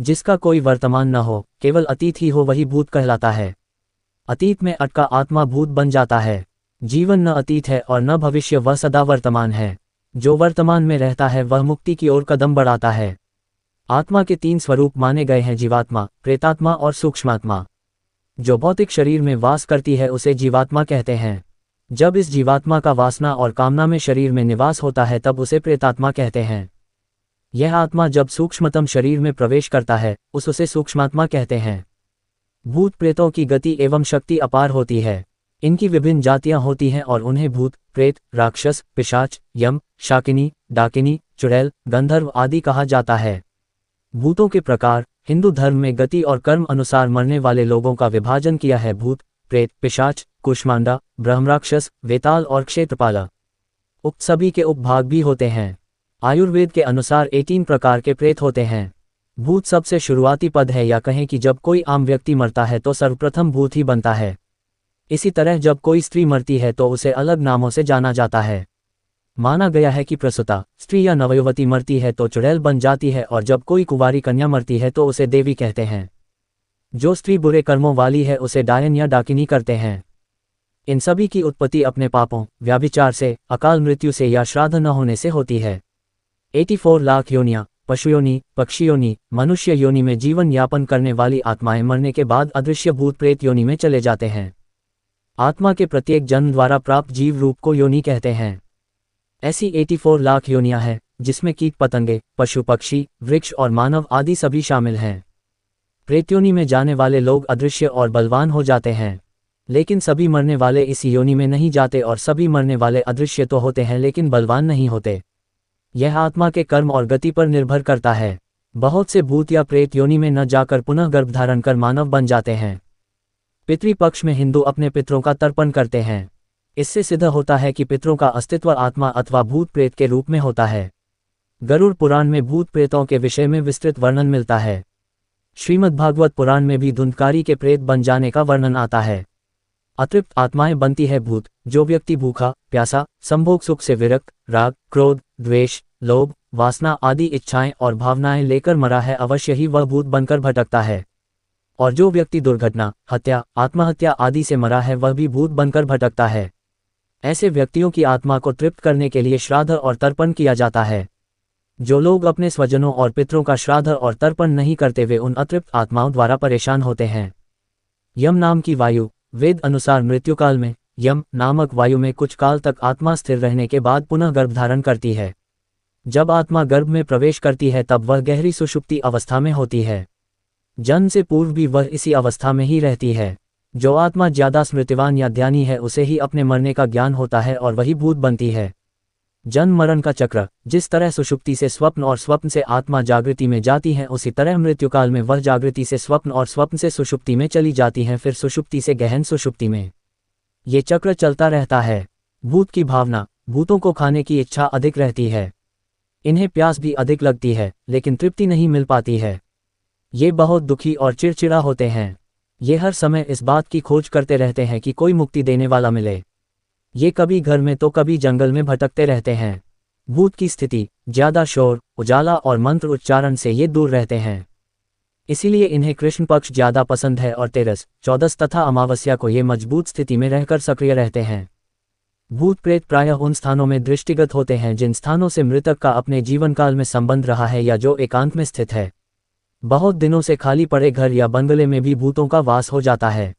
जिसका कोई वर्तमान न हो, केवल अतीत ही हो, वही भूत कहलाता है। अतीत में अटका आत्मा भूत बन जाता है। जीवन न अतीत है और न भविष्य, वह सदा वर्तमान है। जो वर्तमान में रहता है वह मुक्ति की ओर कदम बढ़ाता है। आत्मा के 3 स्वरूप माने गए हैं: जीवात्मा, प्रेतात्मा और सूक्ष्मात्मा। जो भौतिक शरीर में वास करती है उसे जीवात्मा कहते हैं। जब इस जीवात्मा का वासना और कामना में शरीर में निवास होता है तब उसे प्रेतात्मा कहते हैं। यह आत्मा जब सूक्ष्मतम शरीर में प्रवेश करता है उसे सूक्ष्मात्मा कहते हैं। भूत प्रेतों की गति एवं शक्ति अपार होती है। इनकी विभिन्न जातियां होती हैं और उन्हें भूत, प्रेत, राक्षस, पिशाच, यम, शाकिनी, डाकिनी, चुड़ैल, गंधर्व आदि कहा जाता है। भूतों के प्रकार: हिंदू धर्म में गति और कर्म अनुसार मरने वाले लोगों का विभाजन किया है: भूत, प्रेत, पिशाच, कुष्मांडा, ब्रह्मराक्षस, वेताल और क्षेत्रपाला। उक्त सभी के उपभाग भी होते हैं। आयुर्वेद के अनुसार 18 प्रकार के प्रेत होते हैं। भूत सबसे शुरुआती पद है, या कहें कि जब कोई आम व्यक्ति मरता है तो सर्वप्रथम भूत ही बनता है। इसी तरह जब कोई स्त्री मरती है तो उसे अलग नामों से जाना जाता है। माना गया है कि प्रसूता स्त्री या नवयुवती मरती है तो चुड़ैल बन जाती है, और जब कोई कुंवारी कन्या मरती है तो उसे देवी कहते हैं। जो स्त्री बुरे कर्मों वाली है उसे डायन या डाकिनी करते हैं। इन सभी की उत्पत्ति अपने पापों, व्याभिचार से, अकाल मृत्यु से या श्राद्ध न होने से होती है। 84 लाख योनियां, पशु योनि, पक्षी योनि, मनुष्य योनि में जीवन यापन करने वाली आत्माएं मरने के बाद अदृश्य भूत प्रेत योनि में चले जाते हैं। आत्मा के प्रत्येक जन्म द्वारा प्राप्त जीव रूप को योनि कहते हैं। ऐसी 84 लाख योनियां हैं जिसमें कीट पतंगे, पशु पक्षी, वृक्ष और मानव आदि सभी शामिल हैं। प्रेत योनि में जाने वाले लोग अदृश्य और बलवान हो जाते हैं। लेकिन सभी मरने वाले इस योनि में नहीं जाते, और सभी मरने वाले अदृश्य तो होते हैं लेकिन बलवान नहीं होते। यह आत्मा के कर्म और गति पर निर्भर करता है। बहुत से भूत या प्रेत योनि में न जाकर पुनः गर्भ धारण कर मानव बन जाते हैं। पितृपक्ष में हिंदू अपने पितरों का तर्पण करते हैं। इससे सिद्ध होता है कि पितरों का अस्तित्व आत्मा अथवा भूत प्रेत के रूप में होता है। गरुड़ पुराण में भूत प्रेतों के विषय में विस्तृत वर्णन मिलता है। श्रीमद्भागवत पुराण में भी धुंधकारी के प्रेत बन जाने का वर्णन आता है। अतृप्त आत्माएं बनती है भूत। जो व्यक्ति भूखा, प्यासा, संभोग सुख से विरक्त, राग, क्रोध, द्वेष, लोभ, वासना आदि इच्छाएं और भावनाएं लेकर मरा है, अवश्य ही वह भूत बनकर भटकता है। और जो व्यक्ति दुर्घटना, हत्या, आत्महत्या आदि से मरा है वह भी भूत बनकर भटकता है। ऐसे व्यक्तियों की आत्मा को तृप्त करने के लिए श्राद्ध और तर्पण किया जाता है। जो लोग अपने स्वजनों और पितरों का श्राद्ध और तर्पण नहीं करते वे उन अतृप्त आत्माओं द्वारा परेशान होते हैं। यम नाम की वायु: वेद अनुसार मृत्युकाल में यम नामक वायु में कुछ काल तक आत्मा स्थिर रहने के बाद पुनः गर्भ धारण करती है। जब आत्मा गर्भ में प्रवेश करती है तब वह गहरी सुषुप्ति अवस्था में होती है। जन्म से पूर्व भी वह इसी अवस्था में ही रहती है। जो आत्मा ज्यादा स्मृतिवान या ध्यानी है उसे ही अपने मरने का ज्ञान होता है और वही भूत बनती है। जन्म मरण का चक्र: जिस तरह सुषुप्ति से स्वप्न और स्वप्न से आत्मा जागृति में जाती है, उसी तरह मृत्युकाल में वह जागृति से स्वप्न और स्वप्न से सुषुप्ति में चली जाती हैं, फिर सुषुप्ति से गहन सुषुप्ति में। ये चक्र चलता रहता है। भूत की भावना: भूतों को खाने की इच्छा अधिक रहती है। इन्हें प्यास भी अधिक लगती है लेकिन तृप्ति नहीं मिल पाती है। ये बहुत दुखी और चिड़चिड़ा होते हैं। ये हर समय इस बात की खोज करते रहते हैं कि कोई मुक्ति देने वाला मिले। ये कभी घर में तो कभी जंगल में भटकते रहते हैं। भूत की स्थिति: ज्यादा शोर, उजाला और मंत्र उच्चारण से ये दूर रहते हैं। इसीलिए इन्हें कृष्ण पक्ष ज्यादा पसंद है और तेरस, चौदस तथा अमावस्या को ये मजबूत स्थिति में रहकर सक्रिय रहते हैं। भूत प्रेत प्रायः उन स्थानों में दृष्टिगत होते हैं जिन स्थानों से मृतक का अपने जीवन काल में संबंध रहा है या जो एकांत में स्थित है। बहुत दिनों से खाली पड़े घर या बंगले में भी भूतों का वास हो जाता है।